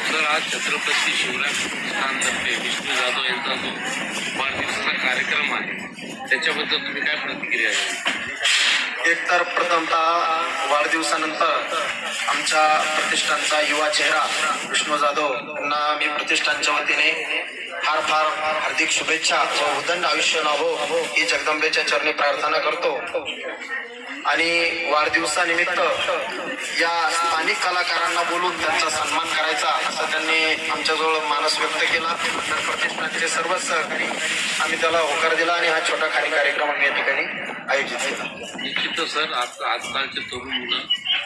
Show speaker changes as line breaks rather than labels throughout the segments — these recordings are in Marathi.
सर, आज छत्रपती शिवराय प्रतिष्ठानतर्फे विष्णू जाधव यांचा जो वाढदिवसाचा कार्यक्रम आहे त्याच्याबद्दल तुम्ही काय प्रतिक्रिया द्याल?
एकतर प्रथमतः वाढदिवसानंतर आमच्या प्रतिष्ठानचा युवा चेहरा विष्णू जाधव यांना मी प्रतिष्ठानच्या वतीने फार फार हार्दिक शुभेच्छा व उदंड आयुष्य लाभो ही जगदंबेच्या चरणी प्रार्थना करतो। आणि वाढदिवसानिमित्त या स्थानिक कलाकारांना बोलून त्यांचा सन्मान करायचा असं त्यांनी आमच्याजवळ मानस व्यक्त केला। तर प्रतिष्ठानचे सर्वच सहकारी आम्ही त्याला होकार दिला आणि हा छोटा खाली कार्यक्रम आम्ही या ठिकाणी आयोजित केला।
निश्चितच सर, आजकालचे तरुण मुलं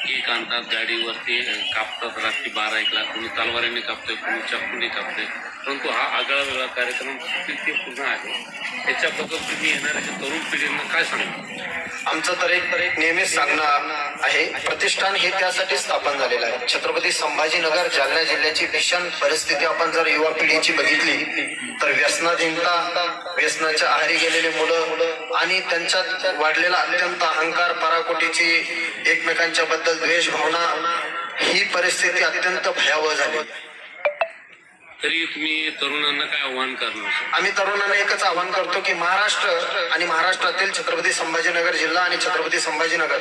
केक आणतात, गाडीवरती कापतात, रात्री 12-1ला कोणी तलवारीने कापतोय, कोणी चाकूने कापतोय, परंतु हा आगळा वेगळा कार्यक्रम पूर्ण आहे। त्याच्याबद्दल तुम्ही येणाऱ्या तरुण पिढींना काय सांगा?
आमचं तर एक नेहमीच सांगणं आहे, प्रतिष्ठान हे त्यासाठी स्थापन झालेलं आहे। छत्रपती संभाजीनगर जालना जिल्ह्याची भीषण परिस्थिती आपण जर युवा पिढीची बघितली तर व्यसनाधीनता, व्यसनाच्या आहारी गेलेले मुलं आणि त्यांच्यात वाढलेला अत्यंत अहंकार, पराकोटीची एकमेकांच्या बद्दल द्वेष भावना, ही परिस्थिती अत्यंत भयावह झाली।
तरी तुम्ही तरुणांना काय आव्हान करणार?
आम्ही तरुणांना एकच आवाहन करतो की महाराष्ट्र आणि महाराष्ट्रातील छत्रपती संभाजीनगर जिल्हा आणि छत्रपती संभाजीनगर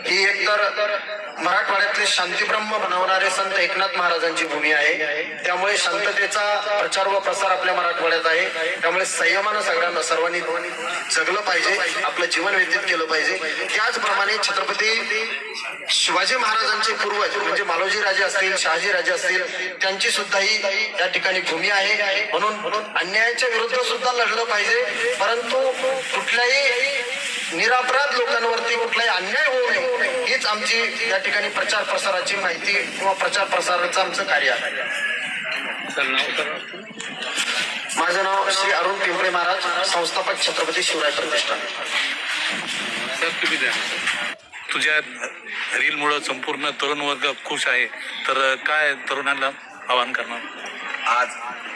ही एकतर मराठवाड्यातले शांतीब्रह्म बनवणारे संत एकनाथ महाराजांची भूमी आहे। त्यामुळे शांततेचा प्रचार व प्रसार आपल्या मराठवाड्यात आहे। त्यामुळे संयमानं सर्वांनी जगलं पाहिजे, आपलं जीवन व्यतीत केलं पाहिजे। त्याचप्रमाणे छत्रपती शिवाजी महाराजांचे पूर्वज म्हणजे मालोजी राजे असतील, शहाजी राजे असतील, त्यांची सुद्धा ही या ठिकाणी भूमी आहे। म्हणून अन्यायाच्या विरुद्ध सुद्धा लढलं पाहिजे, परंतु कुठल्याही निरपराध लोकांवरती कुठलाही अन्याय होऊ नये हीच आमची या ठिकाणी प्रचार प्रसाराची माहिती किंवा प्रचार प्रसाराचं आमचं कार्य आहे। माझं नाव श्री अरुण पिंपळे महाराज, संस्थापक छत्रपती शिवराय प्रतिष्ठान।
सर, तुम्ही द्या।
तुझ्या रीलमुळे संपूर्ण तरुण वर्ग खुश आहे, तर काय तरुणांना आवाहन करणार?
आज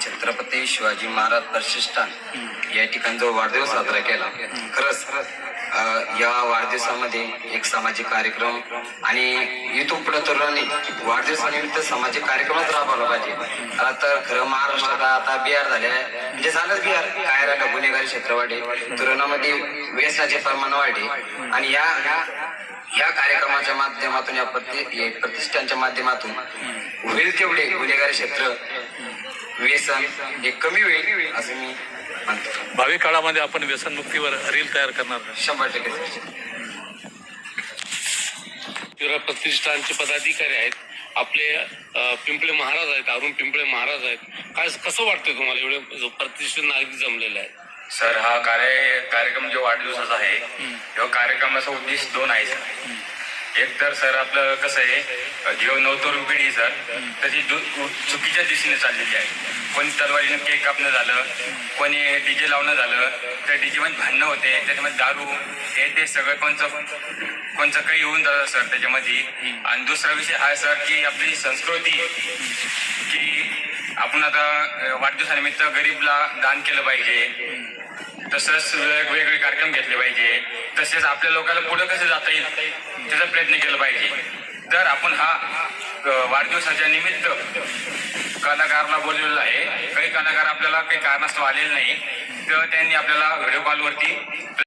छत्रपती शिवाजी महाराज प्रतिष्ठान या ठिकाणी जो वाढदिवस साजरा केला, खरंच या वाढदिवसामध्ये एक सामाजिक कार्यक्रम आणि इथून पुढे तरुणांनी वाढदिवसानिमित्त सामाजिक कार्यक्रमच राबवला पाहिजे। आता तर खरं महाराष्ट्रात आता बिहार झाले आहे, म्हणजे झालंच बिहार, काय राहिलं गुन्हेगारी क्षेत्र वाढे, तरुणांमध्ये व्यसनाचे प्रमाण वाढे आणि या कार्यक्रमाच्या माध्यमातून या प्रतिष्ठानच्या माध्यमातून होईल तेवढे गुन्हेगारी क्षेत्र, व्यसन हे कमी होईल असं मी म्हणतो।
भावी काळामध्ये आपण व्यसनमुक्तीवर रील तयार करणार?
100%।
शिवराय प्रतिष्ठानचे पदाधिकारी आहेत, आपले पिंपळे महाराज आहेत, अरुण पिंपळे महाराज आहेत, काय कसं वाटतंय तुम्हाला एवढे प्रतिष्ठान नागरिक जमलेले आहेत?
सर, हा कार्यक्रम जो वाढदिवसाचा आहे, या कार्यक्रमाचा उद्देश 2 आहे सर। एक तर सर आपलं कसं आहे, जेव्हा नवतरुण पिढी सर तशी चुकीच्या दिशेने चाललेली आहे। कोणी तलवारीनं केक कापणं झालं, कोणी डीजे लावणं झालं, तर डीजे मध्ये भांडणं होते, त्याच्यामध्ये दारू ते सगळं कोणचं काही येऊन जातं सर त्याच्यामध्ये। आणि दुसरा विषय हा सर की आपली संस्कृती, की आपण आता वाढदिवसानिमित्त गरीबला दान केलं पाहिजे, तसंच वेगवेगळे कार्यक्रम घेतले पाहिजे, तसेच आपल्या लोकांना पुढे कसं जाता येईल त्याचा प्रयत्न केला पाहिजे। तर आपण हा वाढदिवसाच्या निमित्त कलाकारांना बोलवलेला आहे। काही कलाकार आपल्याला काही कारणास्तव आलेले नाही, तर त्यांनी आपल्याला व्हिडिओ कॉलवरती